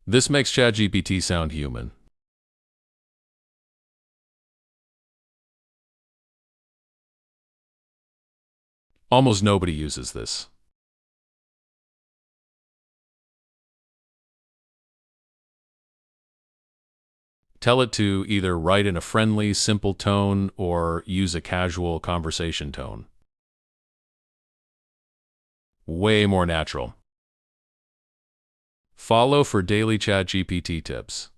This makes ChatGPT sound human. Almost nobody uses this. Tell it to either write in a friendly, simple tone or use a casual conversation tone. Way more natural. Follow for daily ChatGPT tips.